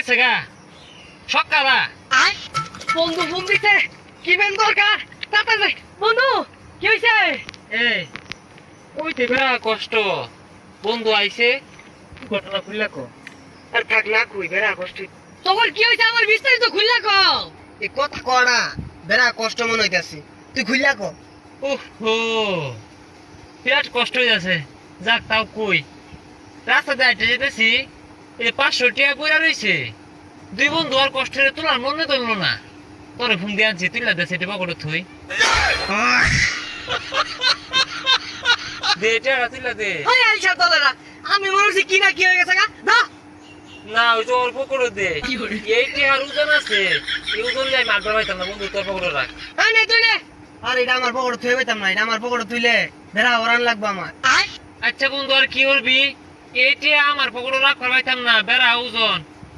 গেছে গা সকালা বন্ধু ফোন দিছে কি বেন দরকার তাড়াতাড়ি বন্ধু কি হইছে এই ওইতে বেড়া কষ্ট বন্ধু আইছে ঘটনা খুললা কো আর থাক না কই বেড়া কষ্ট তোর কি হইছে আমার বিস্তারিত খুললা কও এই কথা কড়া বেড়া কষ্ট মনে হইতাছে তুই খুললা কো ওহো বিরাট কষ্ট হয়ে যাচ্ছে যাক তাও কই রাস্তাতে হাঁটে যেতেছি এই 500 টাকা কইরা রইছে দুই বন্ধু আর কষ্টের তোলার মনে তুললো না তোরে ফোন দিয়ে আনছি তুইলা দে সেটা পকেটে থুই দে টাকা তুইলা দে হাই আইসা তোরা আমি মনে হচ্ছে কি না কি হয়ে গেছে গা না না ওই তো অল্প করে দে এই টাকার ওজন আছে এই ওজন যাই মারবার পাইতাম না বন্ধু তোর পকেটে রাখ এই নে তুই নে আর এটা আমার পকেটে থুই পাইতাম না এটা আমার পকেটে তুইলে বেড়া ওরান লাগবে আমার আচ্ছা বন্ধু আর কি করবি এইটা আমার পকেটে রাখবার পাইতাম না বেড়া ওজন